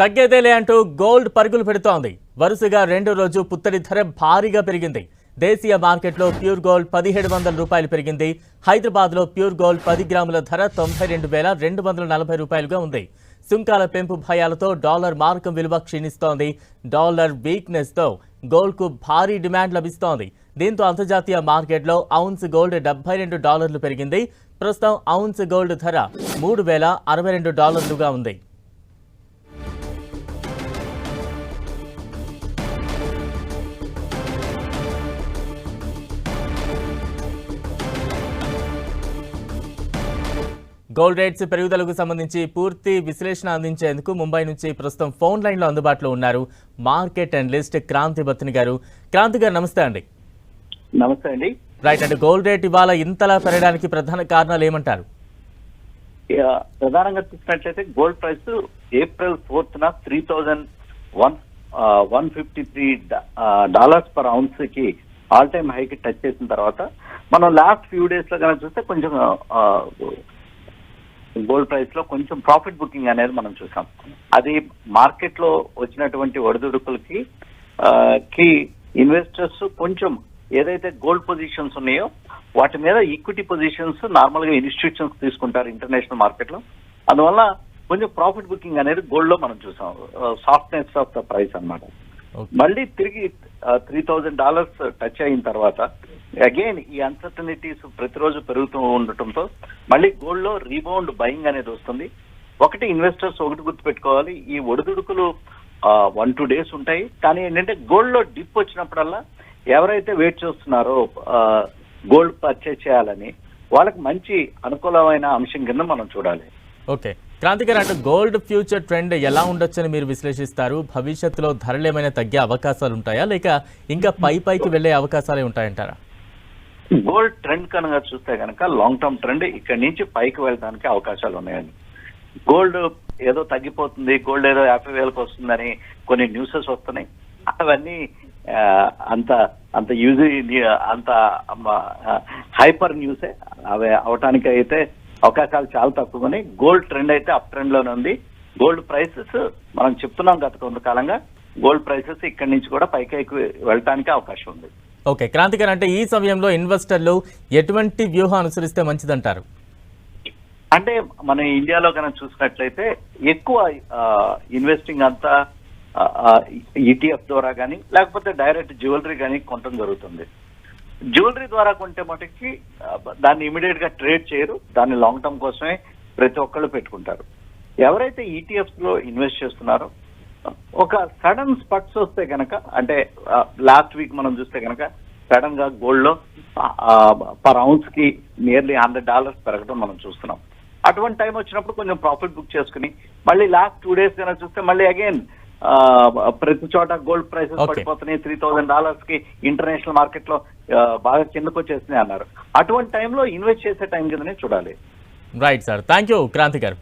తగ్గేదేలే అంటూ గోల్డ్ పరుగులు పెడుతోంది. వరుసగా రెండో రోజు పుత్తడి ధర భారీగా పెరిగింది. దేశీయ మార్కెట్లో ప్యూర్ గోల్డ్ 1700 రూపాయలు పెరిగింది. హైదరాబాద్లో ప్యూర్ గోల్డ్ 10 గ్రాముల ధర 92,240 రూపాయలుగా ఉంది. సుంకాల పెంపు భయాలతో డాలర్ మార్కం విలువ క్షీణిస్తోంది. డాలర్ వీక్నెస్తో గోల్డ్కు భారీ డిమాండ్ లభిస్తోంది. దీంతో అంతర్జాతీయ మార్కెట్లో ఔన్స్ గోల్డ్ $72 పెరిగింది. ప్రస్తుతం ఔన్స్ గోల్డ్ ధర $3,062గా ఉంది. గోల్డ్ రేట్స్ పెరుగుదలకు సంబంధించి పూర్తి విశ్లేషణ అందించేందుకు ముంబై నుంచి ప్రస్తుతం ఫోన్ లైన్లో అందుబాటులో ఉన్నారు మార్కెట్ అనలిస్ట్ క్రాంతి బత్తిని గారు. క్రాంతి గారు నమస్తే అండి. నమస్తే అండి. రైట్ అండి, గోల్డ్ రేట్ ఇవాళ ఇంతలా పెరగడానికి ప్రధాన కారణాలు ఏమంటారు? ప్రధానంగా చూసినట్లయితే gold price April 4th 3,153 per ounce కి ఆల్ టైమ్ హైకి టచ్ చేసిన తర్వాత మనం లాస్ట్ ఫ్యూ డేస్ లో కనుక చూస్తే కొంచెం గోల్డ్ ప్రైస్ లో కొంచెం ప్రాఫిట్ బుకింగ్ అనేది మనం చూసాం. అది మార్కెట్ లో వచ్చినటువంటి ఒడిదుడుకులకి ఇన్వెస్టర్స్ కొంచెం ఏదైతే గోల్డ్ పొజిషన్స్ ఉన్నాయో వాటి మీద ఈక్విటీ పొజిషన్స్ నార్మల్ గా ఇన్స్టిట్యూషన్స్ తీసుకుంటారు ఇంటర్నేషనల్ మార్కెట్ లో. అందువల్ల కొంచెం ప్రాఫిట్ బుకింగ్ అనేది గోల్డ్ లో మనం చూసాం. సాఫ్ట్నెస్ ఆఫ్ ద ప్రైస్ అన్నమాట. మళ్ళీ తిరిగి $3,000 టచ్ అయిన తర్వాత అగైన్ ఈ అన్సర్టనిటీస్ ప్రతిరోజు పెరుగుతూ ఉండటంతో మళ్ళీ గోల్డ్ లో రీబౌండ్ బయింగ్ అనేది వస్తుంది. ఒకటి ఇన్వెస్టర్స్ ఒకటి గుర్తు పెట్టుకోవాలి, ఈ ఒడిదుడుకులు 1-2 డేస్ ఉంటాయి. కానీ ఏంటంటే గోల్డ్ లో డిప్ వచ్చినప్పుడల్లా ఎవరైతే వెయిట్ చేస్తున్నారో గోల్డ్ పర్చేజ్ చేయాలని వాళ్ళకి మంచి అనుకూలమైన అంశం కింద మనం చూడాలి. ఓకే క్రాంతి గారు, అంటే గోల్డ్ ఫ్యూచర్ ట్రెండ్ ఎలా ఉండొచ్చని మీరు విశ్లేషిస్తారు? భవిష్యత్తులో ధరలు ఏమైనా తగ్గే అవకాశాలు ఉంటాయా, లేక ఇంకా పైకి వెళ్లే అవకాశాలే ఉంటాయంటారా? గోల్డ్ ట్రెండ్ కనుక చూస్తే కనుక లాంగ్ టర్మ్ ట్రెండ్ ఇక్కడి నుంచి పైకి వెళ్ళడానికి అవకాశాలు ఉన్నాయండి. గోల్డ్ ఏదో తగ్గిపోతుంది, గోల్డ్ ఏదో 50,000కి వస్తుందని కొన్ని న్యూసెస్ వస్తున్నాయి. అవన్నీ అంత యూజ్ అంత హైపర్ న్యూసే. అవి అవటానికి అయితే అవకాశాలు చాలా తక్కువని గోల్డ్ ట్రెండ్ అయితే అప్ ట్రెండ్ లోనే ఉంది. గోల్డ్ ప్రైసెస్ మనం చెప్తున్నాం గత కొంతకాలంగా గోల్డ్ ప్రైసెస్ ఇక్కడి నుంచి కూడా పైకి వెళ్ళటానికి అవకాశం ఉంది. ఓకే క్రాంతి గారు, అంటే ఈ సమయంలో ఇన్వెస్టర్లు ఎటువంటి వ్యూహం అనుసరిస్తే మంచిదంటారు? అంటే మన ఇండియాలో కనుక చూసినట్లయితే ఎక్కువ ఇన్వెస్టింగ్ అంతా ఈటీఎఫ్ ద్వారా కానీ లేకపోతే డైరెక్ట్ జ్యువెలరీ కానీ కొనడం జరుగుతుంది. జ్యువెలరీ ద్వారా కొంటే మటుకి దాన్ని ఇమీడియట్ గా ట్రేడ్ చేయరు, దాన్ని లాంగ్ టర్మ్ కోసమే ప్రతి ఒక్కళ్ళు పెట్టుకుంటారు. ఎవరైతే ఈటీఎఫ్స్ లో ఇన్వెస్ట్ చేస్తున్నారో ఒక సడన్ స్పట్స్ వస్తే కనుక, అంటే లాస్ట్ వీక్ మనం చూస్తే కనుక సడన్ గా గోల్డ్ లో పర్ ఔన్స్ కి నియర్లీ $100 పెరగడం మనం చూస్తున్నాం. అటువంటి టైం వచ్చినప్పుడు కొంచెం ప్రాఫిట్ బుక్ చేసుకుని మళ్ళీ లాస్ట్ 2 డేస్ కనుక చూస్తే మళ్ళీ అగైన్ ప్రతి చోట గోల్డ్ ప్రైసెస్ పడిపోతున్నాయి. $3,000 కి ఇంటర్నేషనల్ మార్కెట్ లో బాగా కిందకు వచ్చేస్తున్నాయి అన్నారు. అటువంటి టైంలో ఇన్వెస్ట్ చేసే టైం కిందనే చూడాలి. Right sir, thank you Kranthi గారు.